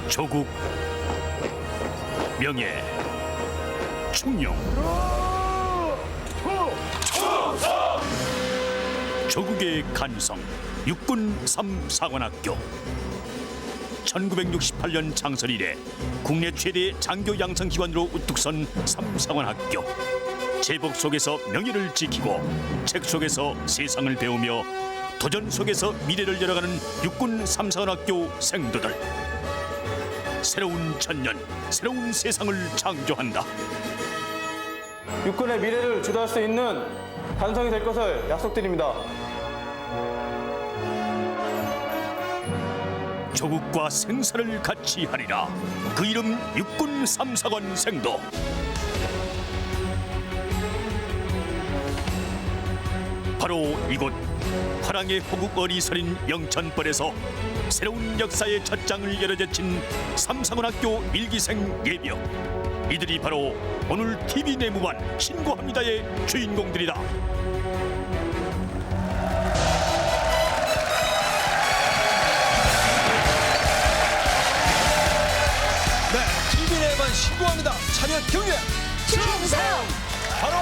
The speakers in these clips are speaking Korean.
조국, 명예, 충용. 조국의 간성 육군 3사관학교. 1968년 창설 이래 국내 최대 장교 양성기관으로 우뚝 선 3사관학교. 제복 속에서 명예를 지키고 책 속에서 세상을 배우며 도전 속에서 미래를 열어가는 육군 3사관학교 생도들. 새로운 천년, 새로운 세상을 창조한다. 육군의 미래를 주도할 수 있는 간성이 될 것을 약속드립니다. 조국과 생사를 같이 하리라. 그 이름 육군 3사관 생도. 바로 이곳 화랑의 호국 어리설인 영천벌에서 새로운 역사의 첫 장을 열어제친 3사관학교 일기생 예비역. 이들이 바로 오늘 TV 내무반 신고합니다의 주인공들이다. 네, TV 내만 신고합니다. 참여 경례 충성! 바로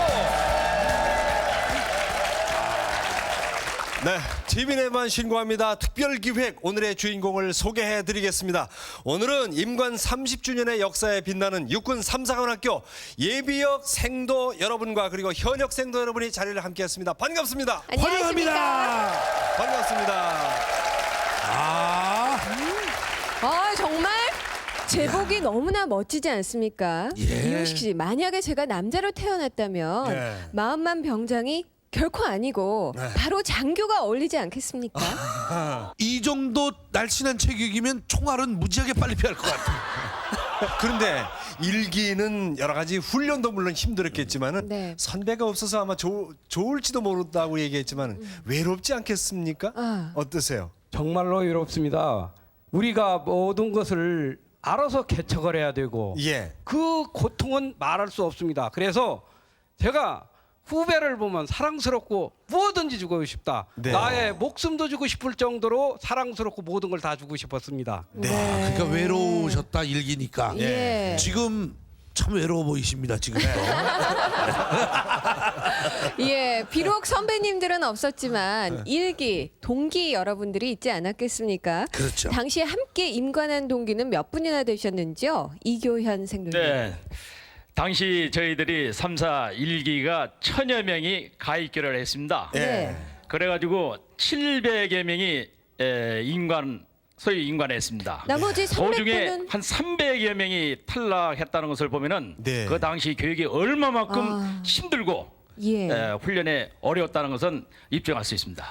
네, TV 내만 신고합니다. 특별 기획 오늘의 주인공을 소개해드리겠습니다. 오늘은 임관 30주년의 역사에 빛나는 육군 3사관학교 예비역 생도 여러분과 그리고 현역 생도 여러분이 자리를 함께했습니다. 반갑습니다. 안녕하십니까. 반갑습니다. 정말 제복이 너무나 멋지지 않습니까? 이효식 씨, 만약에 제가 남자로 태어났다면 네. 마음만 병장이 결코 아니고 바로 장교가 어울리지 않겠습니까? 이 정도 날씬한 체격이면 총알은 무지하게 빨리 피할 것 같아요. 그런데 일기는 여러 가지 훈련도 물론 힘들었겠지만은 네. 선배가 없어서 아마 좋을지도 모른다고 얘기했지만 외롭지 않겠습니까? 어떠세요? 정말로 외롭습니다. 우리가 모든 것을 알아서 개척을 해야 되고 예. 그 고통은 말할 수 없습니다. 그래서 제가 후배를 보면 사랑스럽고 뭐든지 주고 싶다. 네. 나의 목숨도 주고 싶을 정도로 사랑스럽고 모든 걸 다 주고 싶었습니다. 그러니까 외로우셨다 일기니까. 예. 지금 참 외로워 보이십니다. 지금도. 예, 비록 선배님들은 없었지만 일기, 동기 여러분들이 있지 않았겠습니까? 그렇죠. 당시에 함께 임관한 동기는 몇 분이나 되셨는지요? 이교현 생도님. 네. 당시 저희들이 3사 1기가 1000여 명이 가입교를 했습니다. 네. 그래가지고 700여 명이 소위 임관했습니다. 나머지 그 중에 300분은 한 300여 명이 탈락했다는 것을 보면은 네. 그 당시 교육이 얼마만큼 힘들고 예. 훈련에 어려웠다는 것은 입증할 수 있습니다.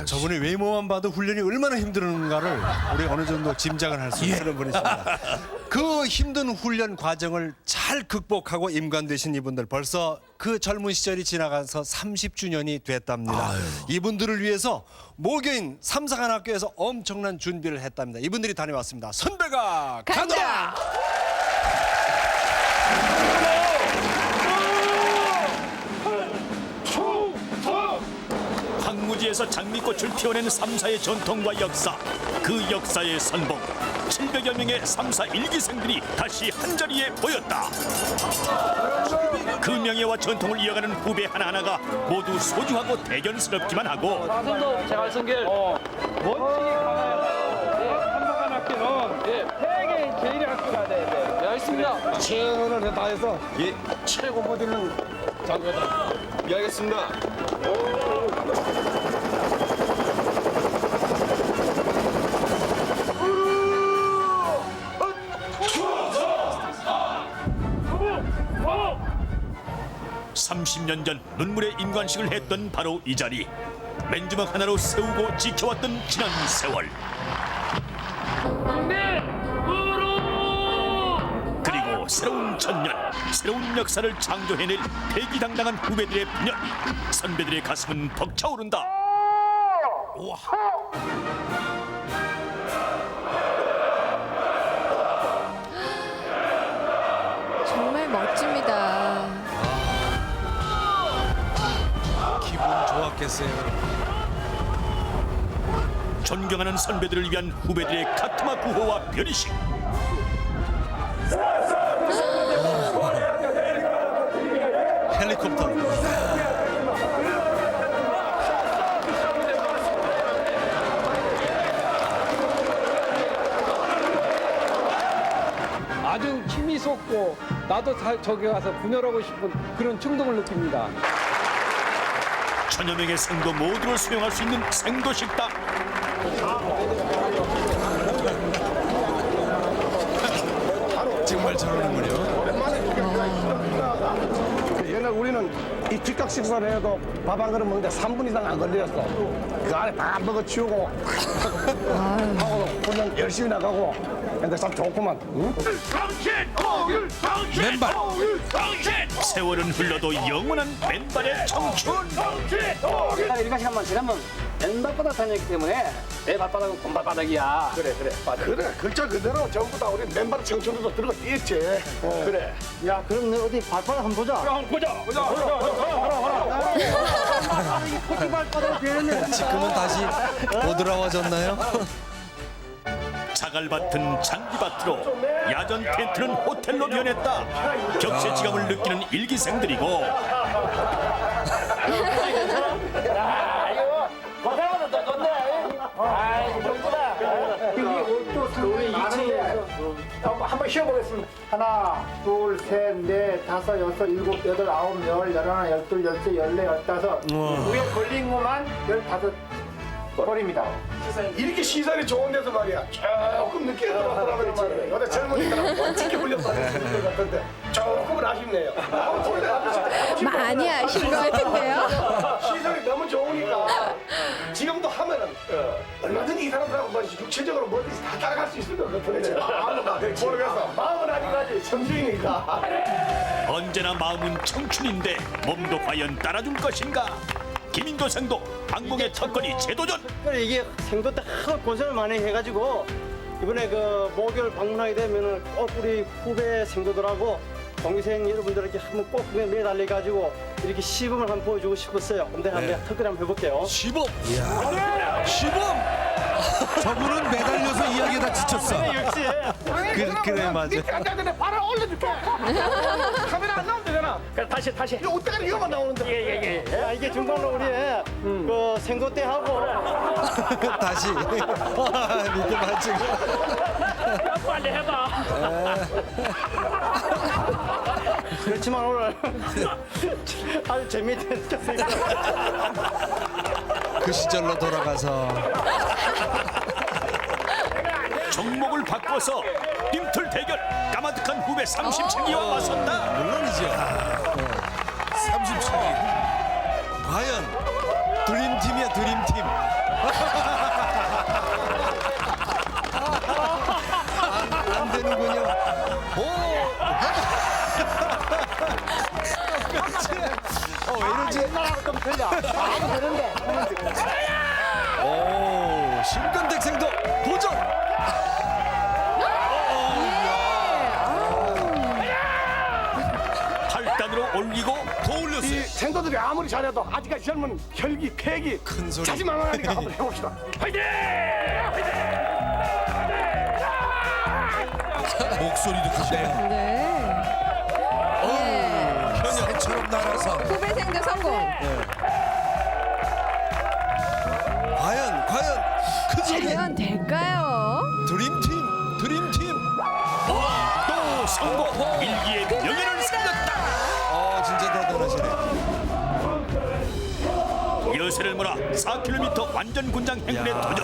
저분의 외모만 봐도 훈련이 얼마나 힘드는가를 우리 어느 정도 짐작을 할 수 있는 분이십니다. 그 힘든 훈련 과정을 잘 극복하고 임관되신 이분들 벌써 그 젊은 시절이 지나가서 30주년이 됐답니다. 이분들을 위해서 모교인 3사관학교에서 엄청난 준비를 했답니다. 이분들이 다녀왔습니다. 선배가 간다! 황무지에서 장미꽃을 피워낸 3사의 전통과 역사, 그 역사의 선봉 700여 명의 3사 일기생들이 다시 한자리에 모였다. 그 명예와 전통을 이어가는 후배 하나하나가 모두 소중하고 대견스럽기만 하고 선도 제갈성길 멋지게 강화해서 3사관학교는 세계 제1의 학교가 돼야 돼. 네, 알겠습니다. 최선을 다해서 최고 모델은 장교다. 예, 알겠습니다. 삼십 년 전 눈물의 임관식을 했던 바로 이 자리. 맨주먹 하나로 세우고 지켜왔던 지난 세월. 그리고 새로운 천년, 새로운 역사를 창조해낼 패기당당한 후배들의 분열. 선배들의 가슴은 벅차오른다. 정말 멋집니다. 기분 좋았겠어요. 존경하는 선배들을 위한 후배들의 카트마 구호와 별의식. 헬리콥터. 아주 힘이 솟고 나도 저기 가서 분열하고 싶은 그런 충동을 느낍니다. 천여 명의 생도 모두를 수용할 수 있는 생도 식당. 정말 저러는군요. 옛날 우리는 이 즉각 식사를 해도 밥 한 그릇 먹는데 3분 이상 안 걸렸어. 그 안에 다 먹어치우고 하고 그냥 열심히 나가고. 근데 참 좋구만. 응? 맨발. 세월은 흘러도 영원한 맨발의 청춘. 일가 시간만 지나면 맨발바닥 다녔기 때문에 내 발바닥은 곰발바닥이야. 그래. 글자 그대로 전부 다 우리 맨발 청춘들도 들어가 뛰었지. 그래. 야, 그럼 너 어디 발바닥 한번 보자. 지금은 다시 보드라워졌나요? 자갈밭은 잔디밭으로, 야전 텐트는 호텔로 변했다. 격세지감을 느끼는 일기생들이고 한번 쉬어보겠습니다. 하나, 둘, 셋, 넷, 다섯, 여섯, 일곱, 여덟, 아홉, 열, 열하나, 열둘, 열세, 열네, 열다섯. 위에 걸린 것만 15벌입니다. 이렇게 시설이 좋은 데서 말이야. 조금 늦게 들어왔더라면 말이야. 여자 젊은이들은 멋지게 불렸다는 것 같은데 조금은 아쉽네요. 많이 아신 것 같은데요. 시설이 너무 좋으니까 지금도 하면은 얼마든지 이 사람들하고 뭐 육체적으로 뭐든지 다 따라갈 수 있을 것 같은데 모르겠어. 마음은 아직까지 청중이니까. 언제나 마음은 청춘인데 몸도 과연 따라줄 것인가? 김인도 생도 항공의 첫걸이 재도전. 이게 생도 때 하도 고생을 많이 해가지고 이번에 그 목요일 방문하게 되면은 꼭 우리 후배 생도들하고 동기생 여러분들에게 한번 꼭 매달려가지고 이렇게 시범을 한번 보여주고 싶었어요. 근데 한번 특별히 한번 해볼게요. 시범. 이야. 시범. 저분은 매달려서 이야기에다 지쳤어. 그래 맞아. 앉아야 발을 올려줄게. 카메라 안 나오면 되잖아. 그래, 다시. 이거 어때가 이거만 나오는데. 야, 이게 중간으로 우리 그 생도 때 하고 다시. 밑에 맞추고. 빨리 해봐. 그렇지만 오늘 아주 재미있는 그 시절로 돌아가서 종목을 바꿔서 띵틀 대결. 까마득한 후배 37기와 맞섰다. 물론이죠. 37기. 과연 드림팀이야 드림팀. 안 되는군요. 왜 이러지? 좀 틀려. 아무 되는데. 오, 신근택생도 도전. 8단으로 올리고 더 올렸어요. 이 생도들이 아무리 잘해도 아직까지 젊은 혈기, 폐기 큰 소리. 자지만만하니까 한번 해봅시다. 목소리도 크시네. 네. 예. 새처럼 날아서. 후배생도 성공. 과연 큰 소리. 과연 될까요? 드림팀. 또 성공. 일기의 명예를 살렸다. 진짜 대단하시네. 여세를 몰아 4km 완전 군장 행군에 도전.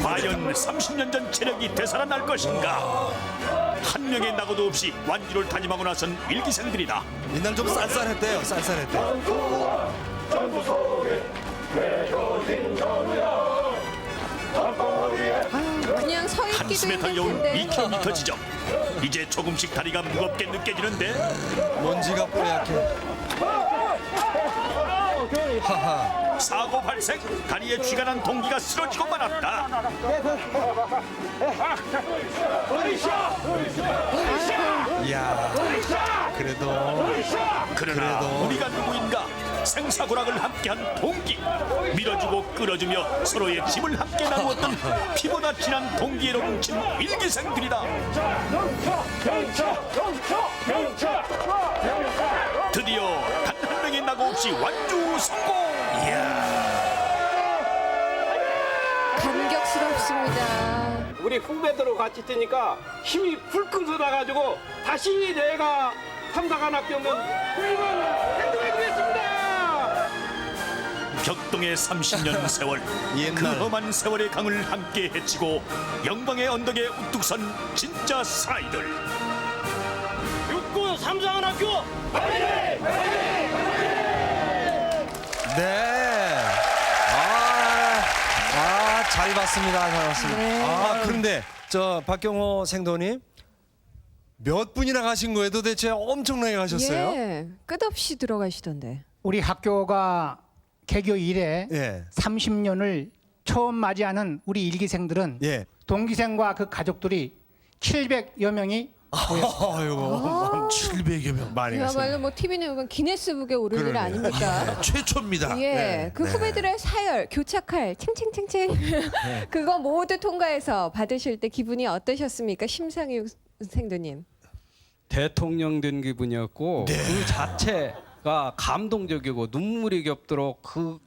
과연 30년 전 체력이 되살아날 것인가? 한 명의 낙오도 없이 완주를 다짐하고 나선 일기생들이다. 이날 좀 쌀쌀했대요. 쌀쌀했대. 그냥 서 있기도 한숨에 달려온 힘든데. 2km 지점. 이제 조금씩 다리가 무겁게 느껴지는데 먼지가 뽀얗게. 하하. 사고 발생. 다리에 쥐가 난 동기가 쓰러지고 말았다. 이야. 그래도 그러나 우리가 누구인가? 생사고락을 함께한 동기, 밀어주고 끌어주며 서로의 짐을 함께 나누었던 피보다 진한 동기로 뭉친 일기생들이다. 드디어 단 한 명의 낙오 없이 완주 성공. 감격스럽습니다. 우리 후배들하고 같이 뛰니까 힘이 불끈 쏟아가지고 다시 내가 참사관 학교면 훌륭한 행동해보겠습니다. 격동의 30년 세월, 그 험한 세월의 강을 함께 헤치고 영광의 언덕에 우뚝 선 진짜 사이들. 육군 삼사관학교 네. 잘 봤습니다. 잘 봤습니다. 네. 그런데 저 박경호 생도님 몇 분이나 가신 거예요? 도대체 엄청나게 가셨어요? 예, 끝없이 들어가시던데. 우리 학교가 개교 이래 예. 30년을 처음 맞이하는 우리 일기생들은 예. 동기생과 그 가족들이 700여 명이 아이고, 700여 명. 많이 갔어요. 그야말로 뭐 TV는 보면 기네스북에 오를 일 그러네요. 아닙니까? 최초입니다. 예, 그 후배들의 사열, 교착할, 챙챙챙챙 그거 모두 통과해서 받으실 때 기분이 어떠셨습니까, 심상희 생도님? 대통령 된 기분이었고 그 자체가 감동적이고 눈물이 겹도록 그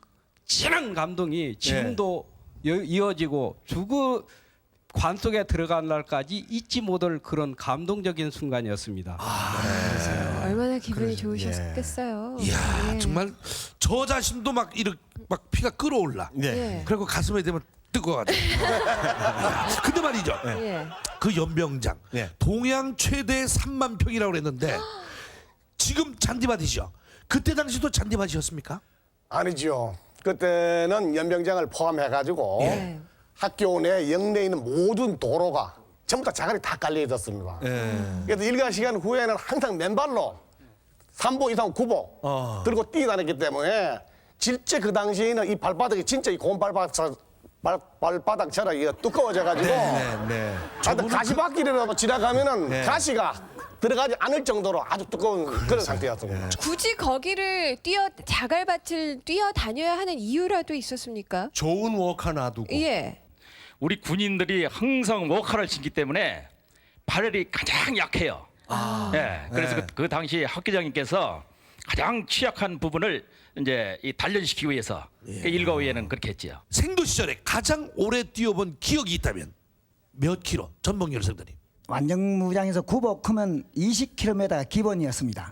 진한 감동이 지금도 이어지고 관 속에 들어간 날까지 잊지 못할 그런 감동적인 순간이었습니다. 얼마나 기분이 좋으셨겠어요. 이야 예. 정말 저 자신도 막 이렇게 막 피가 끓어올라. 예. 그리고 가슴에 대면 뜨거워가지고. 야, 근데 말이죠. 예. 그 연병장 예. 동양 최대 3만 평이라고 그랬는데 지금 잔디밭이죠. 그때 당시도 잔디밭이었습니까? 아니지요. 그때는 연병장을 포함해가지고 예. 학교 내 영내에 있는 모든 도로가 전부 다 자갈이 다 깔려 있었습니다. 그래서 일과 시간 후에는 항상 맨발로 3보 이상 9보 들고 뛰어다녔기 때문에 실제 그 당시에는 이 발바닥이 진짜 이 고운 발바닥처럼 이게 두꺼워져가지고 네. 하여튼 가시밭길이라도 지나가면은 가시가 들어가지 않을 정도로 아주 두꺼운 그런 상태였습니다. 굳이 거기를 자갈밭을 뛰어 다녀야 하는 이유라도 있었습니까? 좋은 워커 놔두고. 예. 우리 군인들이 항상 워커를 신기 때문에 발열이 가장 약해요. 예, 그래서 네. 그 당시 학교장님께서 가장 취약한 부분을 이제 이 단련시키기 위해서 일과위에는 그렇게 했지요. 생도 시절에 가장 오래 뛰어본 기억이 있다면 몇 킬로? 전봉열 선생님. 완전무장에서 구복하면 20km가 기본이었습니다.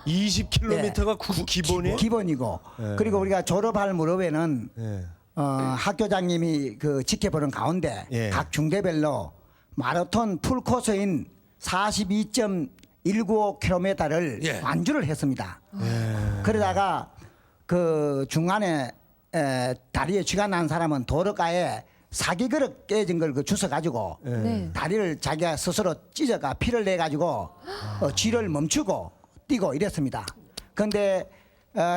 20km가 기본이에요? 기본이고 그리고 우리가 졸업할 무렵에는 예. 학교장님이 그 지켜보는 가운데 예. 각 중대별로 마라톤 풀코스인 42.195km를 예. 완주를 했습니다. 그러다가 그 중간에 다리에 쥐가 난 사람은 도로가에 사기그릇 깨진 걸 그 주워 가지고 네. 다리를 자기가 스스로 찢어가 피를 내 가지고 쥐를 멈추고 뛰고 이랬습니다. 그런데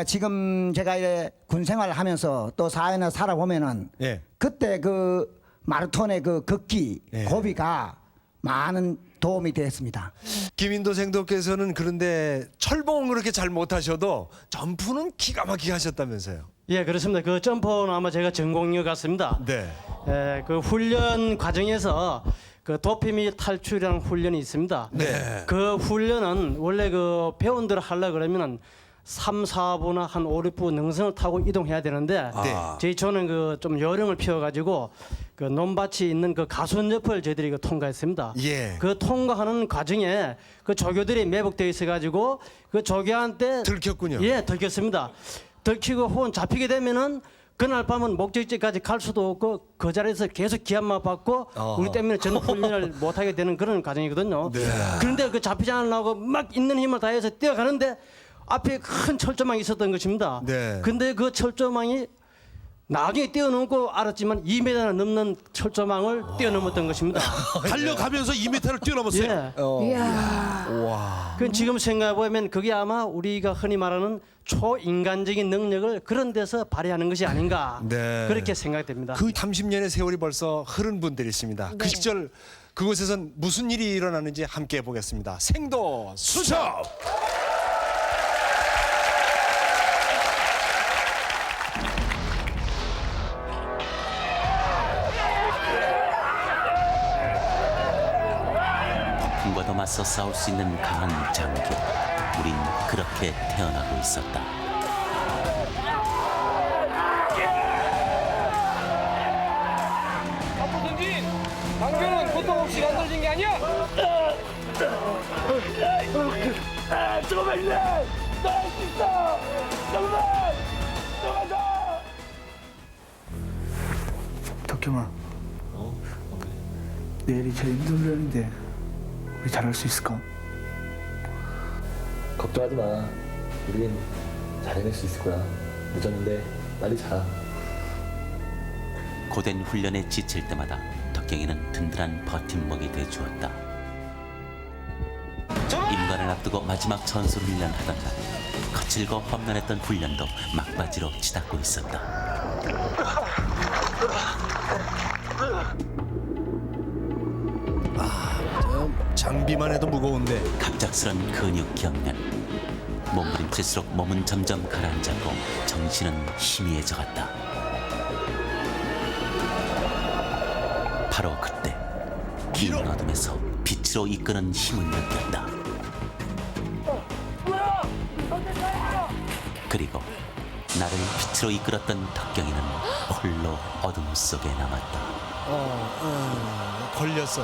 지금 제가 이제 군 생활을 하면서 또 사회나 살아보면은 예. 그때 그 마라톤의 그 걷기 예. 고비가 많은 도움이 됐습니다. 김인도 생도께서는 그런데 철봉은 그렇게 잘 못하셔도 점프는 기가 막히게 하셨다면서요? 예, 그렇습니다. 그 점프는 아마 제가 전공인 것 같습니다. 네. 그 훈련 과정에서 그 도피 및 탈출이라는 훈련이 있습니다. 네. 그 훈련은 원래 그 배원들 하려 그러면은 3, 4부나 한 5, 6부 능선을 타고 이동해야 되는데 저는 그 좀 요령을 피워가지고 그 논밭이 있는 그 가수원 옆을 저희들이 그 통과했습니다. 예. 그 통과하는 과정에 그 조교들이 매복되어 있어가지고 그 조교한테 들켰군요. 예, 들켰습니다. 들키고 혹은 잡히게 되면은 그날 밤은 목적지까지 갈 수도 없고 그 자리에서 계속 기합만 받고 우리 때문에 전 훈련을 못하게 되는 그런 과정이거든요. 그런데 그 잡히지 않으려고 막 있는 힘을 다해서 뛰어가는데 앞에 큰 철조망이 있었던 것입니다. 네. 근데 그 철조망이 나중에 뛰어넘고 알았지만 2m나 넘는 철조망을 뛰어넘었던 것입니다. 달려가면서 2m를 뛰어넘었어요. 예. 이야. 그 지금 생각해보면 그게 아마 우리가 흔히 말하는 초인간적인 능력을 그런 데서 발휘하는 것이 아닌가 네. 그렇게 생각됩니다. 그 30년의 세월이 벌써 흐른 분들이 있습니다. 그 시절 그곳에선 무슨 일이 일어나는지 함께 보겠습니다. 생도 수첩! 맞서 싸울 수 있는 강한 장교. 우린 그렇게 태어나고 있었다. 아프든지 장교는 고통 없이 만들어진 게 아니야. 덕경아, 내일이 제일 힘든 훈련인데 우리 잘할 수 있을까? 걱정하지 마. 우린 잘 해낼 수 있을 거야. 늦었는데 빨리 자. 고된 훈련에 지칠 때마다 덕경이는 든든한 버팀목이 돼주었다. 임관을 앞두고 마지막 전술 훈련하던 날, 거칠고 험난했던 훈련도 막바지로 치닫고 있었다. 장비만 해도 무거운데 갑작스런 근육 경련. 몸부림칠수록 몸은 점점 가라앉았고 정신은 희미해져갔다. 바로 그때 긴 어둠에서 빛으로 이끄는 힘을 느꼈다. 그리고 나를 빛으로 이끌었던 덕경이는 홀로 어둠 속에 남았다. 걸렸어.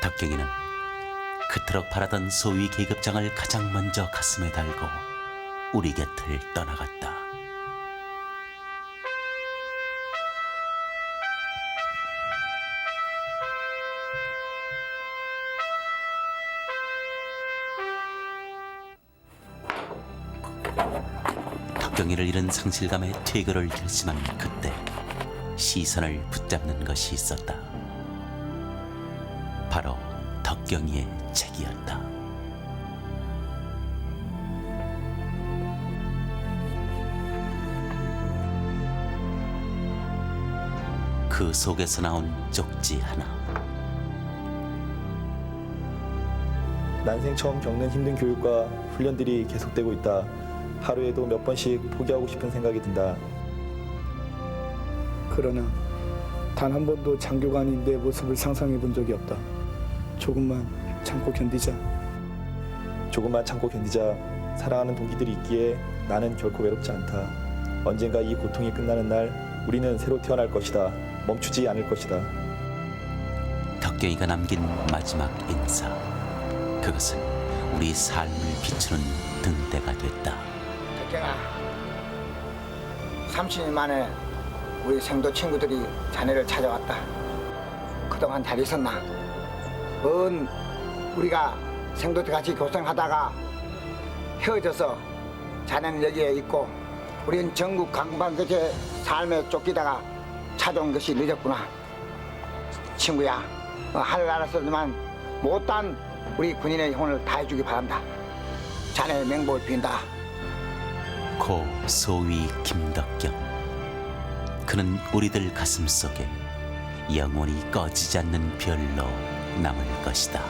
덕경이는 그토록 바라던 소위 계급장을 가장 먼저 가슴에 달고 우리 곁을 떠나갔다. 덕경이를 잃은 상실감에 퇴거를 결심한 그때 시선을 붙잡는 것이 있었다. 바로 덕경이의 책이었다. 그 속에서 나온 쪽지 하나. 난생 처음 겪는 힘든 교육과 훈련들이 계속되고 있다. 하루에도 몇 번씩 포기하고 싶은 생각이 든다. 그러나 단 한 번도 장교가 아닌 내 모습을 상상해 본 적이 없다. 조금만 참고 견디자. 조금만 참고 견디자. 사랑하는 동기들이 있기에 나는 결코 외롭지 않다. 언젠가 이 고통이 끝나는 날 우리는 새로 태어날 것이다. 멈추지 않을 것이다. 덕경이가 남긴 마지막 인사. 그것은 우리 삶을 비추는 등대가 됐다. 덕경아, 30년 만에 우리 생도 친구들이 자네를 찾아왔다. 그동안 잘 있었나? 우리가 생도 때 같이 고생하다가 헤어져서 자네는 여기에 있고 우린 전국 강방객의 삶에 쫓기다가 찾아온 것이 늦었구나. 친구야, 하늘 알았었지만 못한 우리 군인의 형을 다해주기 바란다. 자네의 맹복을 빈다. 고 소위 김덕경. 그는 우리들 가슴 속에 영원히 꺼지지 않는 별로 남을 것이다.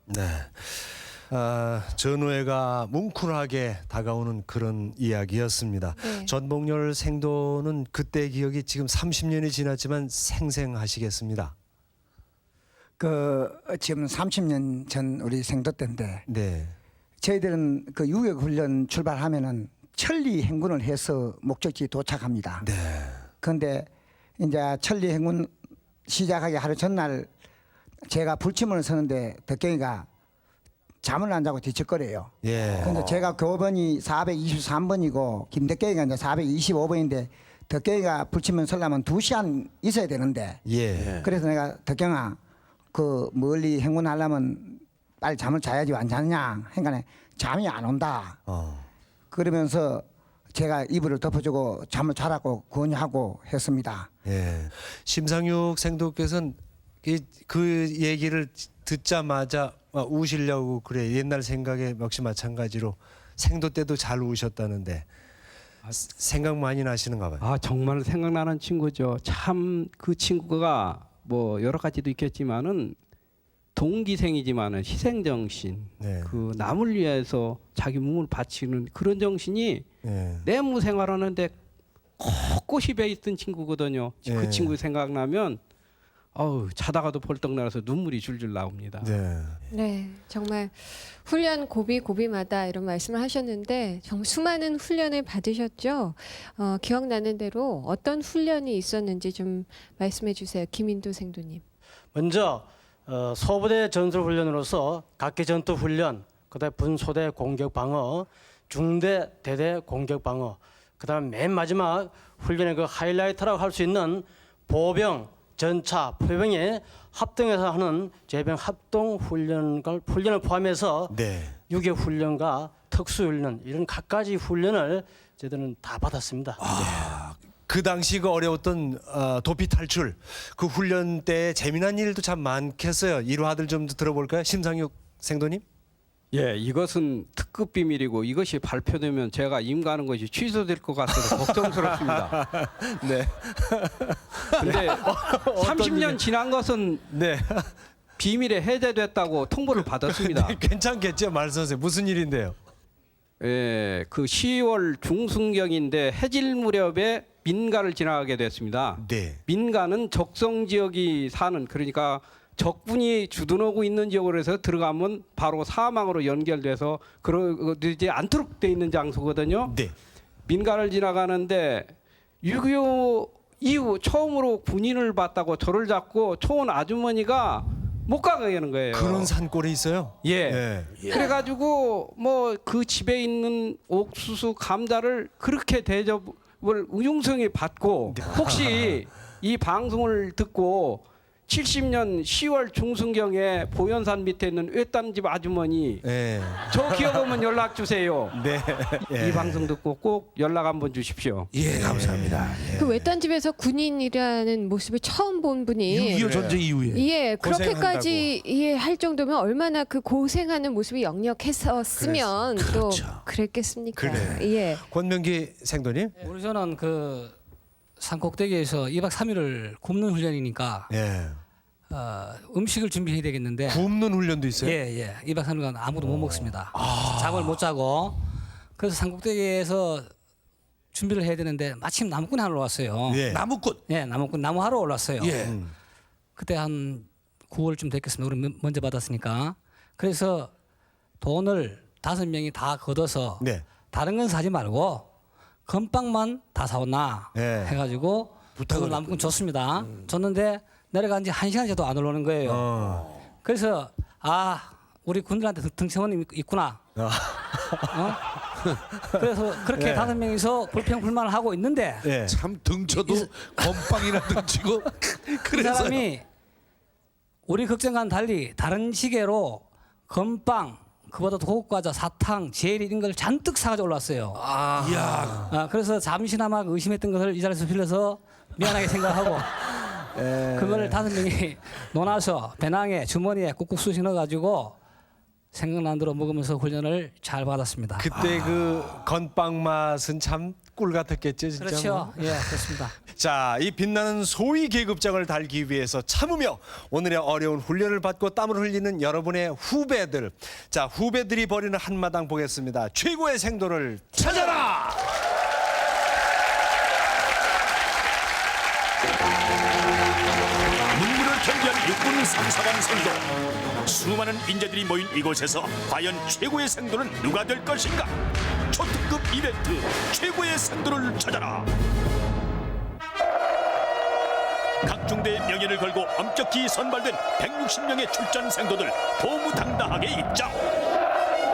네. 전우회가 뭉클하게 다가오는 그런 이야기였습니다. 네. 전복렬 생도는 그때 기억이 지금 30년이 지났지만 생생하시겠습니다. 지금 30년 전 우리 생도 때인데 네. 저희들은 그 유격 훈련 출발하면은 천리 행군을 해서 목적지 도착합니다. 네. 그런데 이제 천리 행군 시작하기 하루 전날 제가 불침을 서는데 덕경이가 잠을 안 자고 뒤척거려요. 예. 근데 제가 교번이 423번이고 김덕경이가 이제 425번인데 덕경이가 불침을 서려면 2시간 있어야 되는데. 예. 그래서 내가 덕경아 그 멀리 행군하려면 빨리 잠을 자야지 안 자냐 하니까 잠이 안 온다. 그러면서 제가 이불을 덮어주고 잠을 자라고 권유하고 했습니다. 예. 심상육 생도께서는 그 얘기를 듣자마자 우시려고 그래. 옛날 생각에 역시 마찬가지로 생도 때도 잘 우셨다는데 생각 많이 나시는가 봐요. 아 정말 생각나는 친구죠. 참 그 친구가 뭐 여러 가지도 있겠지만은 동기생이지만은 희생 정신, 네. 그 남을 위해서 자기 몸을 바치는 그런 정신이 네. 내무 생활하는데 곳곳이 배 있던 친구거든요. 네. 그 친구 생각나면 어우 자다가도 벌떡 나서 눈물이 줄줄 나옵니다. 네. 네, 정말 훈련 고비고비마다 이런 말씀을 하셨는데 정말 수많은 훈련을 받으셨죠. 기억나는 대로 어떤 훈련이 있었는지 좀 말씀해 주세요, 김인도 생도님. 먼저 소부대 전술훈련으로서 각기 전투훈련, 그다음에 분소대 공격방어, 중대 대대 공격방어, 그다음에 맨 마지막 훈련의 그 하이라이트라고 할 수 있는 보병, 전차, 포병이 합동해서 하는 제병 합동 훈련을 포함해서 네. 유교 훈련과 특수훈련 이런 각가지 훈련을 저희들은 다 받았습니다. 그 당시 그 어려웠던 도피 탈출 그 훈련 때 재미난 일도 참 많겠어요. 일화들 좀 들어볼까요, 심상육 생도님? 예, 이것은 특급 비밀이고 이것이 발표되면 제가 임가하는 것이 취소될 것 같아서 걱정스럽습니다. 네. 근데 30년 지난 것은 네. 비밀에 해제됐다고 통보를 받았습니다. 괜찮겠죠, 말씀하세요. 무슨 일인데요? 예, 그 10월 중순경인데 해질 무렵에 민가를 지나가게 됐습니다. 네. 민가는 적성 지역이 사는, 그러니까 적군이 주둔하고 있는 지역으로 해서 들어가면 바로 사망으로 연결돼서 그러지 않도록 돼 있는 장소거든요. 네. 민가를 지나가는데 6.25 이후 처음으로 군인을 봤다고 저를 잡고 초원 아주머니가 못 가게 하는 거예요. 그런 산골에 있어요? 예. 그래가지고 뭐 그 집에 있는 옥수수, 감자를 그렇게 대접을 우융성이 받고 혹시 이 방송을 듣고 70년 10월 중순경에 보현산 밑에 있는 외딴집 아주머니 네. 저 기억 오면 연락 주세요. 네. 이 방송 듣고 꼭 연락 한번 주십시오. 예, 감사합니다. 그 외딴 집에서 군인이라는 모습을 처음 본 분이 6.25 전쟁 이후에. 예, 그렇게까지 할 정도면 얼마나 그 고생하는 모습이 역력했었으면 또 그랬겠습니까? 그래. 예. 권명기 생도님? 우리 저는 그 산꼭대기에서 2박 3일을 굽는 훈련이니까 예. 음식을 준비해야 되겠는데 굽는 훈련도 있어요? 예. 2박 3일간 아무도 못 먹습니다. 잠을 못 자고 그래서 산꼭대기에서 준비를 해야 되는데 마침 나무꾼이 하러 왔어요. 예. 나무꾼. 예, 나무꾼 나무하러 올랐어요. 예. 그때 한 9월쯤 됐겠습니다. 우리 먼저 받았으니까. 그래서 돈을 5명이 다 걷어서 네. 다른 건 사지 말고 건빵만 다 사오나 네. 해가지고 그걸 남군 줬습니다. 줬는데 내려간 지 1시간째도 안 올라오는 거예요. 그래서 우리 군들한테 등쳐원이 있구나. 그래서 그렇게 네. 5명이서 불평불만을 하고 있는데 네. 참 등쳐도 건빵이나 등치고 그 그래서 사람이 우리 걱정과는 달리 다른 시계로 건빵 그보다 도 고급 과자, 사탕, 젤 이런 걸 잔뜩 사가지고 올랐어요. 이야. 그래서 잠시나마 의심했던 것을 이 자리에서 빌려서 미안하게 생각하고 그걸 5명이 논아서 배낭에 주머니에 꾹꾹 쑤시 넣어가지고 생각난 대로 먹으면서 훈련을 잘 받았습니다. 그때 그 건빵 맛은 참 꿀 같았겠죠, 진짜. 그렇죠. 예, 그렇습니다. 자, 이 빛나는 소위 계급장을 달기 위해서 참으며 오늘의 어려운 훈련을 받고 땀을 흘리는 여러분의 후배들. 자, 후배들이 벌이는 한마당 보겠습니다. 최고의 생도를 찾아라! 문물을 겸비한 육군 3사관 생도. 수많은 인재들이 모인 이곳에서 과연 최고의 생도는 누가 될 것인가? 초특급 이벤트 최고의 생도를 찾아라. 각 중대의 명예를 걸고 엄격히 선발된 160명의 출전 생도들 도무당당하게 입장.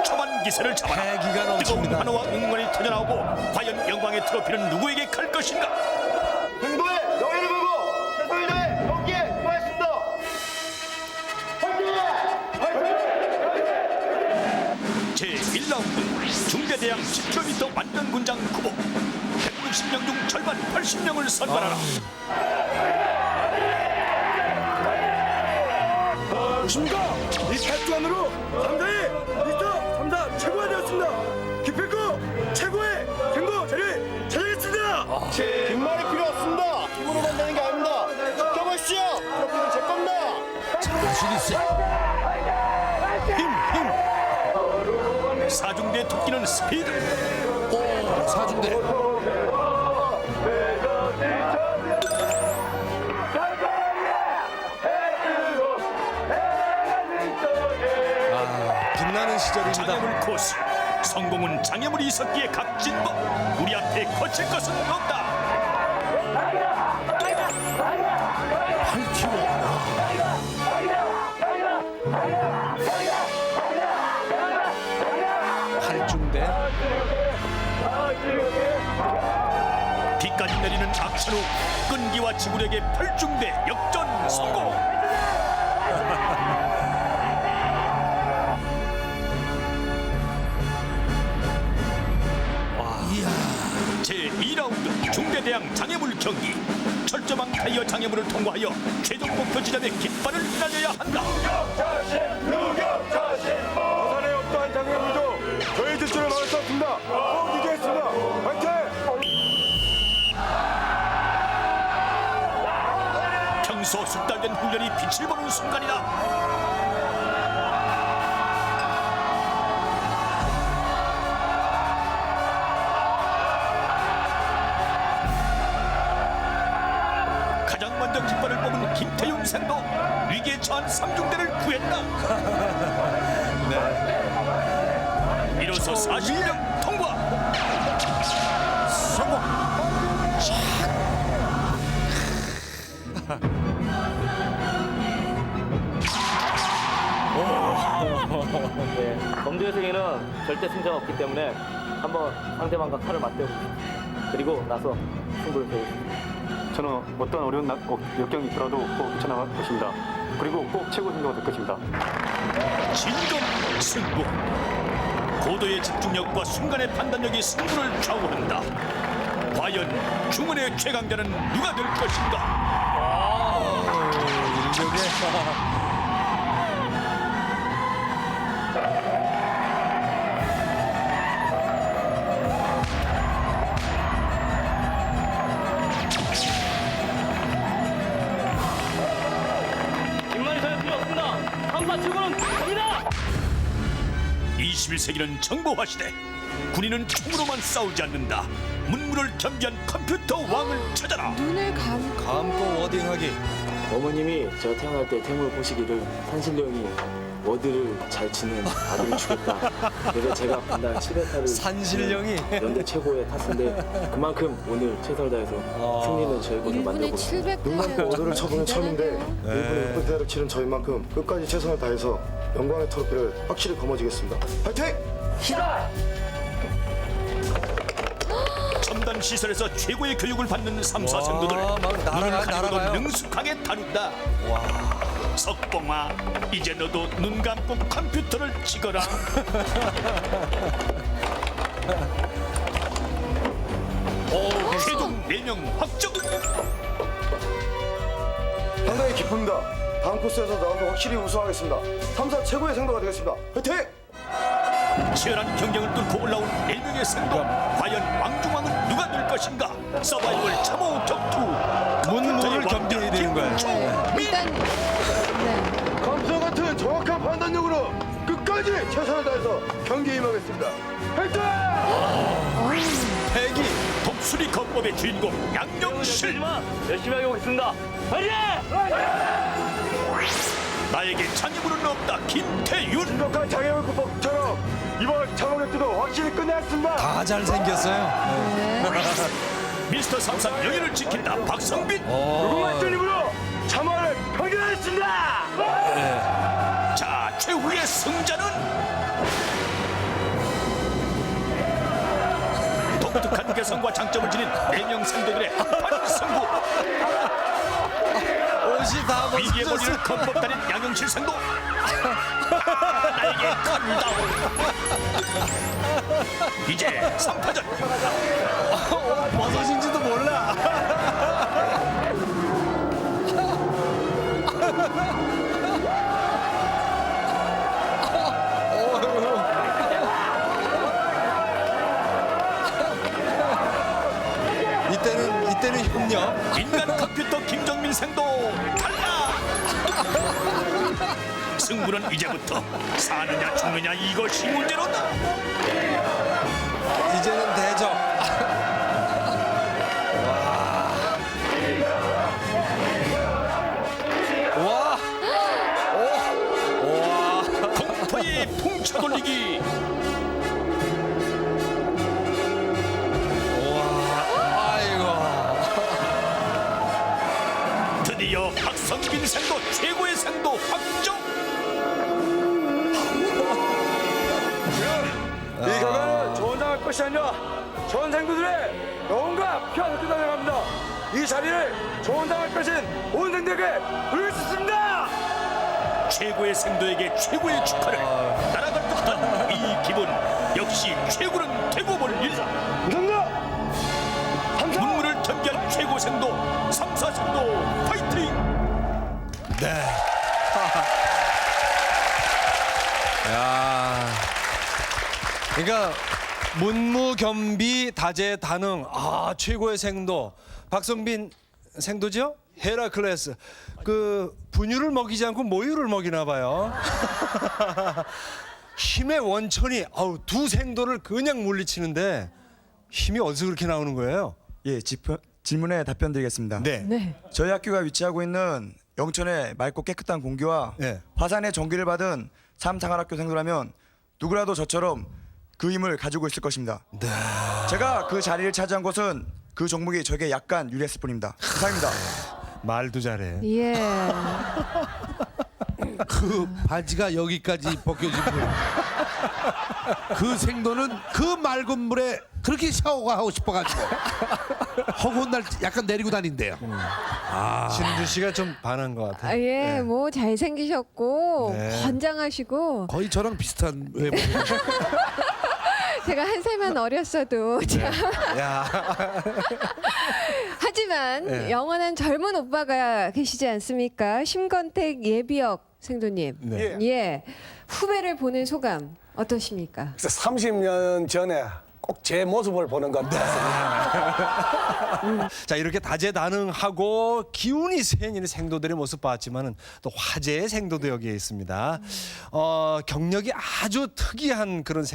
초반 기세를 잡아라. 패기가 뜨거운 넘칩니다. 환호와 응원이 터져나오고 과연 영광의 트로피는 누구에게 갈 것인가? 행도의 명예를 걸고 최선을 다해 경기에 임하겠습니다. 제1라운드 중대대양 10km 완전군장 구보. 160명 중 절반 80명을 선발하라. 안녕하십니까. 이 패투안으로 상당히 미스터 3사 최고가 되었습니다. 기필코 최고의 생도 자리에 빈말이 필요 없습니다. 힘으로 간다는 게 아닙니다. 지켜보십시오. 트로피는 제 겁니다. 자신 있어. 사중대 토끼는 스피드. 오, 사중대. 빛나는 시절입니다. 장애물 코스. 성공은 장애물이 있었기에 값진 법. 우리 앞에 거칠 것은 없다. 8kg. 팔중대. 비까지 내리는 악천 후 끈기와 지구력의 팔중대 역전 성공. 제2라운드 중대대항 장애물 경기. 철저망 타이어 장애물을 통과하여 최종 목표 지점에 깃발을 날려야 한다. 부산에 없던 장애물도 저희 지출을 막을 수 없습니다. 꼭 이기겠습니다. 화이팅! 평소 숙달된 훈련이 빛을 보는 순간이다. 가장 먼저 깃발을 뽑은 김태윤 생도 위기에 처한 삼중대를 구했다. 이로써 40명 통과. 성공. 네, 범죄의 세계는 절대 승자가 없기 때문에 한번 상대방과 칼을 맞대고 그리고 나서 승부를 배우겠습니다. 저는 어떤 어려운 역경이 있더라도 꼭 헤쳐나갈 것입니다. 그리고 꼭 최고 승자가 될 것입니다. 진검 승부. 고도의 집중력과 순간의 판단력이 승부를 좌우한다. 과연 중원의 최강자는 누가 될 것인가? 일격에. 빈말이 전혀 필요 없습니다. 삼사 최고는 갑니다. 21세기는 정보화 시대. 군인은 총으로만 싸우지 않는다. 문물을 겸비한 컴퓨터 왕을 찾아라. 눈을 감고 워딩하기. 어머님이 제가 태어날 때 태물 보시기를 산신령이 워드를 잘 치는 아들을 주겠다. 그래서 제가 분당 700타를 산신령이 연대 최고의 타수인데 그만큼 오늘 최선을 다해서 승리는 저희 것을 만들어보겠습니다. 눈감고 워드를 쳐보는 처음인데 일본의 600대를 치른 저희만큼 끝까지 최선을 다해서 영광의 트로피를 확실히 거머쥐겠습니다. 화이팅! 시다! 첨단 시설에서 최고의 교육을 받는 삼사생도들. 눈을 가리고도 능숙하게 다룬다. 석봉아, 이제 너도 눈 감고 컴퓨터를 찍어라. 최종 4명 확정. 상당히 기쁩니다. 다음 코스에서 나와서 확실히 우승하겠습니다. 3사 최고의 생도가 되겠습니다. 화이팅! 치열한 경쟁을 뚫고 올라온 4명의 생도. 과연 왕중왕은 누가 될 것인가? 서바이벌 참호 격투. 문물을 겸비해야 되는 거야. 일단 감사 같은 정확한 판단력으로 끝까지 최선을 다해서 경기에 임하겠습니다. 화이팅! 패기 독수리 건법의 주인공 양영실. 열심히 하겠습니다. 화이팅! 나에게 장애물은 없다. 김태윤. 신속한 장애물 극복처럼 이번 창원역도 확실히 끝냈습니다. 다 잘생겼어요. 미스터 삼삼 영예를 지킨다. 박성빈. 누구만 뜬 힘으로 참화를 평결하겠습니다. 자, 최후의 승자는 독특한 개성과 장점을 지닌 4명 상대들의 한판 승부. 옷이 다 위기의 머리를 건법 달인 양영실 상도. 나에게 간다오. 이제 3파전. 버섯인지도 몰라. 이때는 협력. 인간 컴퓨터 김정민 생도 달라. 승부는 이제부터 사느냐 죽느냐 이것이 문제로다. 이제는 대적. 와. 와. 공포의 풍차 돌리기. 드디어 박성빈 생도 최고의 생도 확정. 이 결과는 조언당할 것이 아니라 전 생도들의 영혼과 피와 섞여 나갑니다. 이 자리를 조언당할 것인 온 생도에게 돌릴 수 있습니다. 최고의 생도에게 최고의 축하를 날아갈 듯한 이 기분 역시 최고는 되고 볼 일. 문물을 경기한 최고 생도 3사 생도 파이팅. 네. 야. 그러니까 문무겸비 다재다능. 아, 최고의 생도 박성빈 생도죠? 헤라클레스. 그 분유를 먹이지 않고 모유를 먹이나 봐요. 힘의 원천이 두 생도를 그냥 물리치는데 힘이 어디서 그렇게 나오는 거예요? 예, 질문에 답변 드리겠습니다. 네. 저희 학교가 위치하고 있는 영천의 맑고 깨끗한 공기와 화산의 전기를 받은 삼상할학교 생도라면 누구라도 저처럼 그 힘을 가지고 있을 것입니다. 제가 그 자리를 차지한 것은 그 종목이 저에게 약간 유리했을 뿐입니다. 이상입니다. 말도 잘해. 예. 그 바지가 여기까지 벗겨진 분. 그 생도는 그 맑은 물에 그렇게 샤워가 하고 싶어가지고 허구한 날 약간 내리고 다닌대요. 신주 씨가 좀 반한 것 같아요. 예, 뭐 잘생기셨고 네. 건장하시고 거의 저랑 비슷한 외모. 제가 한 살만 어렸어도 참. 야. 하지만 네. 영원한 젊은 오빠가 계시지 않습니까? 심건택 예비역 생도님. 네. 예. 후배를 보는 소감 어떠십니까? 30년 전에 꼭 제 모습을 보는 것 같습니다. 자, 이렇게 다재다능하고 기운이 센 이 생도들의 모습 봤지만은 또 화제의 생도도 여기에 있습니다. 경력이 아주 특이한 그런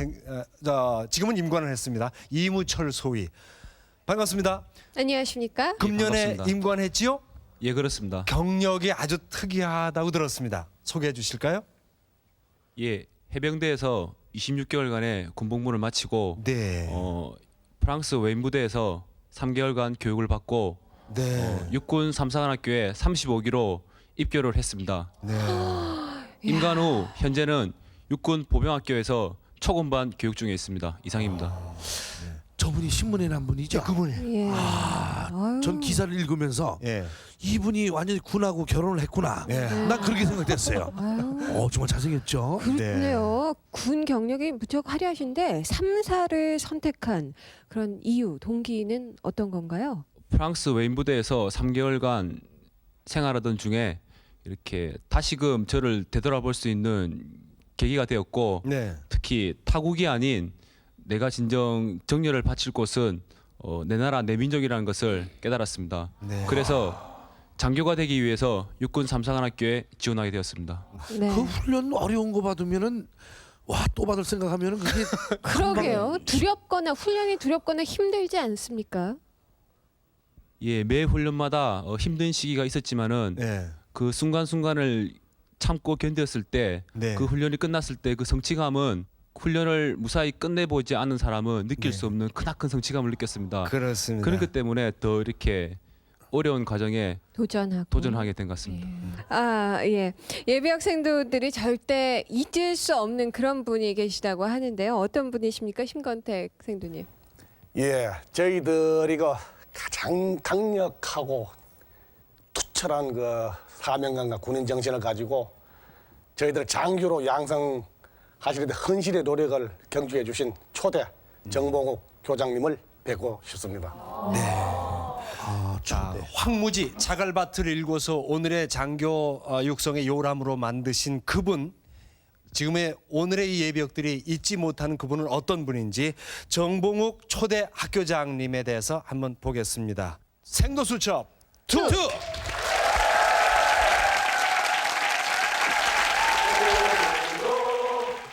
지금은 임관을 했습니다. 이무철 소위. 반갑습니다. 안녕하십니까? 금년에 임관했지요? 예, 그렇습니다. 경력이 아주 특이하다고 들었습니다. 소개해 주실까요? 예, 해병대에서 26개월간의 군복무를 마치고 네. 프랑스 웨인 부대에서 3개월간 교육을 받고 육군 삼사관학교에 35기로 입교를 했습니다. 임관 후 현재는 육군 보병학교에서 초급반 교육 중에 있습니다. 이상입니다. 저분이 신문에 난 분이죠? 그분이. 예. 전 기사를 읽으면서 이분이 완전히 군하고 결혼을 했구나. 난 그렇게 생각됐어요. 정말 잘생겼죠? 그렇네요. 군 경력이 무척 화려하신데 3사를 선택한 그런 이유, 동기는 어떤 건가요? 프랑스 웨인 부대에서 3개월간 생활하던 중에 이렇게 다시금 저를 되돌아볼 수 있는 계기가 되었고 특히 타국이 아닌 내가 진정 정열을 바칠 곳은 내 나라 내 민족이라는 것을 깨달았습니다. 그래서 장교가 되기 위해서 육군 삼사관학교에 지원하게 되었습니다. 그 훈련 어려운 거 받으면은 또 받을 생각하면은 그게 그러게요. 두렵거나 훈련이 두렵거나 힘들지 않습니까? 예, 매 훈련마다 힘든 시기가 있었지만은 그 순간순간을 참고 견뎠을 때 그 훈련이 끝났을 때 그 성취감은 훈련을 무사히 끝내보지 않은 사람은 느낄 수 없는 크나큰 성취감을 느꼈습니다. 그렇습니다. 그렇기 때문에 더 이렇게 어려운 과정에 도전하게 된 것 같습니다. 예. 예비 학생들이 절대 잊을 수 없는 그런 분이 계시다고 하는데요. 어떤 분이십니까? 심건택 생도님. 예, 저희들이 그 가장 강력하고 투철한 그 사명감과 군인 정신을 가지고 저희들 장교로 양성하시는데 헌신의 노력을 경주해 주신 초대 정봉욱 교장님을 뵙고 싶습니다. 자, 황무지 자갈밭을 일궈서 오늘의 장교 육성의 요람으로 만드신 그분 지금의 오늘의 이 예비역들이 잊지 못하는 그분은 어떤 분인지 정봉욱 초대 학교장님에 대해서 한번 보겠습니다. 생도수첩 2.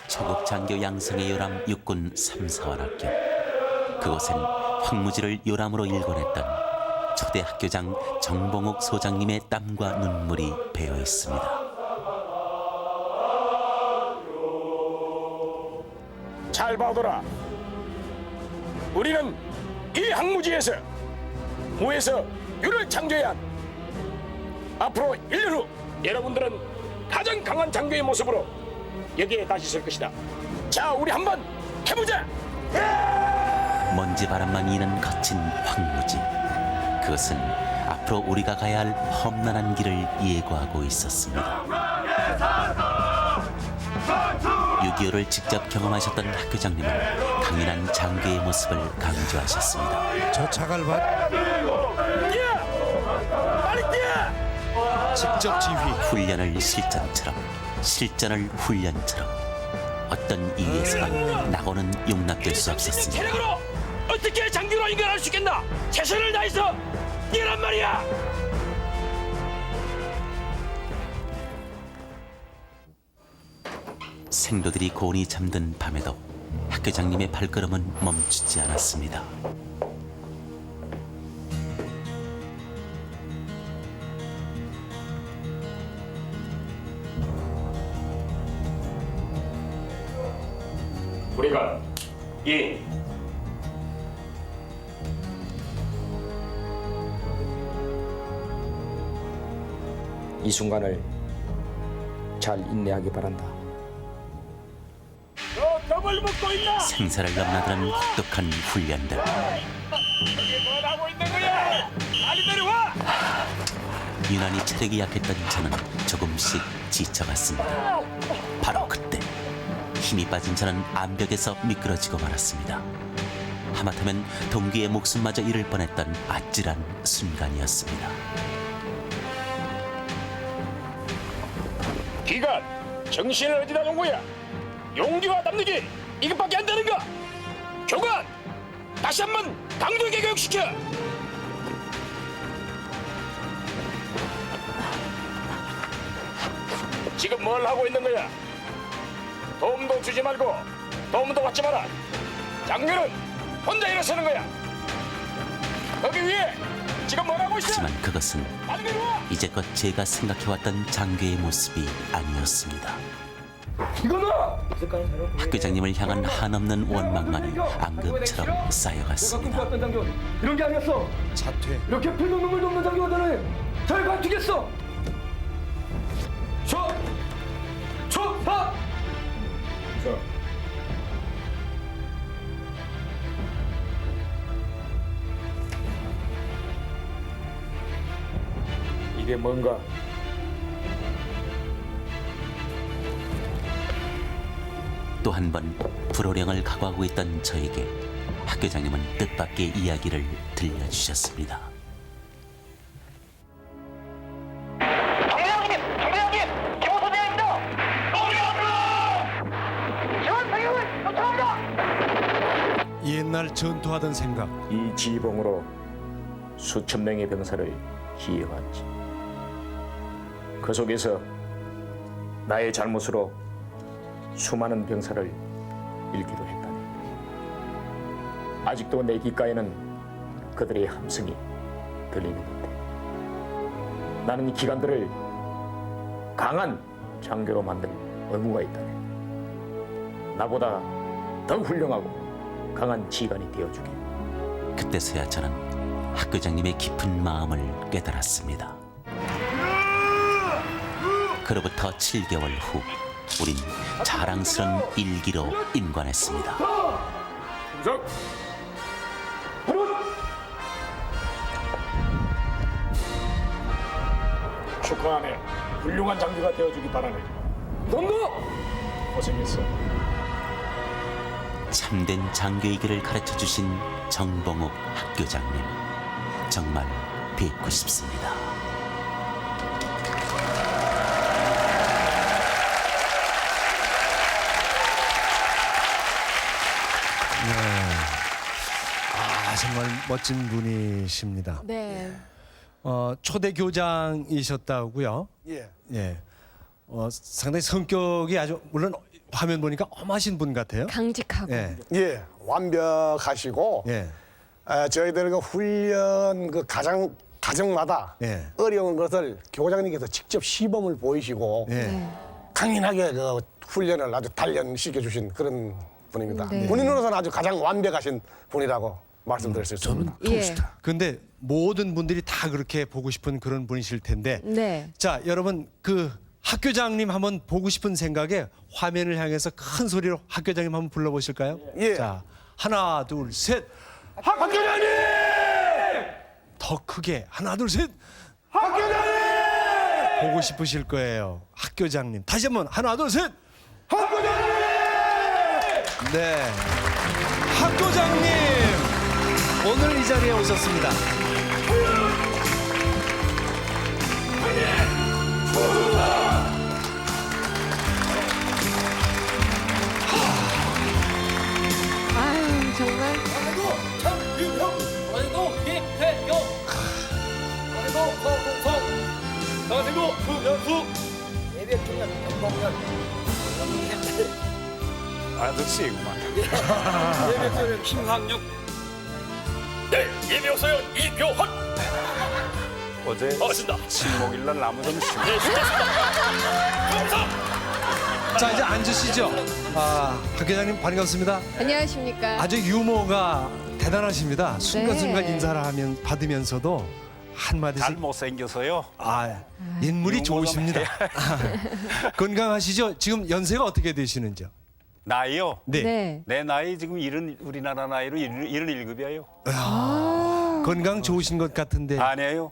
초급 장교 양성의 요람 육군 3사관학교. 그곳엔 황무지를 요람으로 일궈냈던 초대 학교장 정봉욱 소장님의 땀과 눈물이 배어 있습니다. 잘 봐둬라. 우리는 이 항무지에서 무에서 유를 창조해야 한다. 앞으로 1년 후 여러분들은 가장 강한 장교의 모습으로 여기에 다시 설 것이다. 자, 우리 한번 해보자. 먼지 바람만 이는 거친 황무지. 그것은 앞으로 우리가 가야 할 험난한 길을 예고하고 있었습니다. 6.25를 직접 경험하셨던 학교장님은 강인한 장교의 모습을 강조하셨습니다. 저 차갈 봐. 직접 지휘. 훈련을 실전처럼, 실전을 훈련처럼. 어떤 이유에서건 낙오는 용납될 수 없었습니다. 체력으로 어떻게 장교로 인간할 수 있겠나? 최선을 다해서 뛰란 말이야. 생도들이 곤히 잠든 밤에도 학교장님의 발걸음은 멈추지 않았습니다. 우리가 이 순간을 잘 인내하기 바란다. 너 덤을 묶고 있나? 생사를 넘나드는 혹독한 훈련들. 여기 뭘 하고 있는 거야? 빨리 내려와! 유난히 체력이 약했던 저는 조금씩 지쳐갔습니다. 바로 그때 힘이 빠진 저는 암벽에서 미끄러지고 말았습니다. 하마터면 동기의 목숨마저 잃을 뻔했던 아찔한 순간이었습니다. 기관, 정신을 어디다 놓은 거야? 용기와 남ны기 이것밖에 안 되는가? 교관, 다시 한번 강도에게 교육시켜! 지금 뭘 하고 있는 거야? 도움도 주지 말고 도움도 받지 마라. 장교는 혼자 일어서는 거야. 거기 위에 지금 뭘 하고 있어? 하지만 그것은 이제껏 제가 생각해왔던 장교의 모습이 아니었습니다. 학교장님을 향한 한없는 원망만이 앙금처럼 쌓여갔습니다. 이런 게 아니었어. 자퇴. 이렇게 피도 눈물도 없는 장교가 되네. 잘 관두겠어. 파. 이게 뭔가? 또 한 번 불호령을 각오하고 있던 저에게 학교장님은 뜻밖의 이야기를 들려주셨습니다. 옛날 전투하던 생각. 이 지봉으로 수천 명의 병사를 희영했지. 그 속에서 나의 잘못으로 수많은 병사를 잃기도 했다니. 아직도 내 귓가에는 그들의 함성이 들리는 듯해. 나는 이 기관들을 강한 장교로 만들 의무가 있다네. 나보다 더 훌륭하고 강한 지휘관이 되어주기. 그때서야 저는 학교장님의 깊은 마음을 깨달았습니다. 그로부터 7개월 후 우린 자랑스러운 일기로 임관했습니다. 축하하네. 훌륭한 장교가 되어주기 바라네. 넌도 고생했어. 참된 장교의 길을 가르쳐주신 정봉욱 학교장님, 정말 뵙고 싶습니다. 정말 멋진 분이십니다. 네. 초대 교장이셨다고요? 예. 예. 상당히 성격이 아주 물론 화면 보니까 엄하신 분 같아요. 강직하고. 예. 예, 완벽하시고 예. 저희들 그 훈련 그 가정마다 예. 어려운 것을 교장님께서 직접 시범을 보이시고 예. 강인하게 그 훈련을 아주 단련시켜 주신 그런 분입니다. 네. 본인으로서는 아주 가장 완벽하신 분이라고 말씀드릴 수 있습니다. 근데 모든 분들이 다 그렇게 보고 싶은 그런 분이실 텐데. 네. 자, 여러분 그 학교장님 한번 보고 싶은 생각에 화면을 향해서 큰 소리로 학교장님 한번 불러 보실까요? 예. 자, 하나, 둘, 셋. 학교장님! 더 크게. 하나, 둘, 셋. 학교장님! 보고 싶으실 거예요. 학교장님. 다시 한번 하나, 둘, 셋. 학교장님! 네. 학교장님 오늘 이 자리에 오셨습니다. 아유 정말. 장유형, 아이고 김태경, 아이고 서동성, 강세구 구연수, 예비역주년 정봉년, 아저씨구만. 예비역주년 김학육, 네 예비역소연 이교헌. 어제 반갑습니다. 친목일날 나무 좀 심고. 네 수고하셨습니다. 감사. 자, 이제 앉으시죠. 학교장님 반갑습니다. 안녕하십니까. 아주 유머가 대단하십니다. 순간순간 네. 인사를 한마디면서도 한마디씩. 잘 못생겨서요. 인물이 유머 좀 좋으십니다. 건강하시죠? 지금 연세가 어떻게 되시는지요? 나이요? 네. 내 나이 지금 우리나라 나이로 77이에요. 건강 좋으신 것 같은데. 아니에요.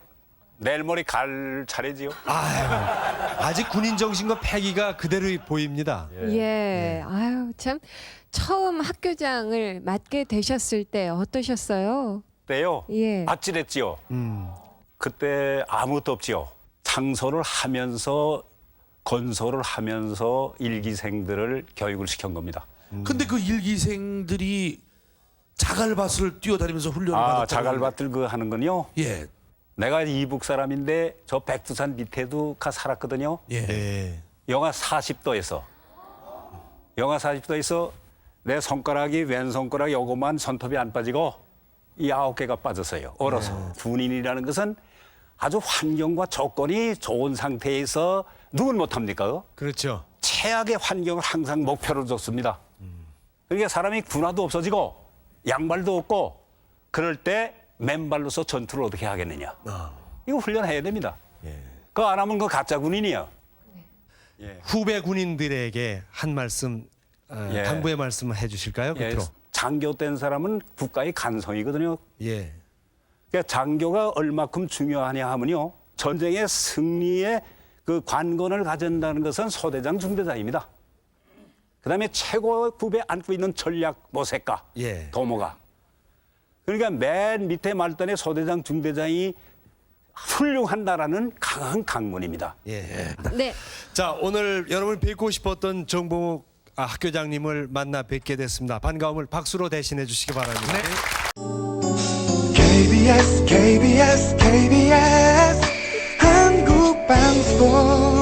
내일 모레 갈 차례지요. 아직 군인 정신과 패기가 그대로 보입니다. 예. 아유 참 처음 학교장을 맡게 되셨을 때 어떠셨어요? 그때요. 예. 아찔했지요. 그때 아무것도 없지요. 장소를 하면서 건설을 하면서 일기생들을 교육을 시킨 겁니다. 근데 그 일기생들이 자갈밭을 뛰어다니면서 훈련을 받았다고. 자갈밭을 그 하는 건요. 예. 내가 이북 사람인데 저 백두산 밑에도 가 살았거든요. 예. 영하 40도에서 내 손가락이 왼손가락 요것만 손톱이 안 빠지고 이 9개가 빠졌어요. 얼어서. 군인이라는 것은 아주 환경과 조건이 좋은 상태에서 누군 못합니까? 그렇죠. 최악의 환경을 항상 목표로 뒀습니다. 그러니까 사람이 군화도 없어지고 양말도 없고 그럴 때 맨발로서 전투를 어떻게 하겠느냐. 이거 훈련해야 됩니다. 그거 안 하면 그거 가짜 군인이야. 후배 군인들에게 한 말씀, 당부의 말씀을 해주실까요? 끝으로. 장교 된 사람은 국가의 간성이거든요. 예. 그러니까 장교가 얼마큼 중요하냐 하면요. 전쟁의 승리에 그 관건을 가진다는 것은 소대장, 중대장입니다. 그다음에 최고 부배 안고 있는 전략 모색가, 도모가. 그러니까 맨 밑에 말단의 소대장, 중대장이 훌륭한다라는 강한 강문입니다. 예. 네. 자, 오늘 여러분 뵙고 싶었던 정봉욱 학교장님을 만나 뵙게 됐습니다. 반가움을 박수로 대신해 주시기 바랍니다. KBS KBS KBS 한국방송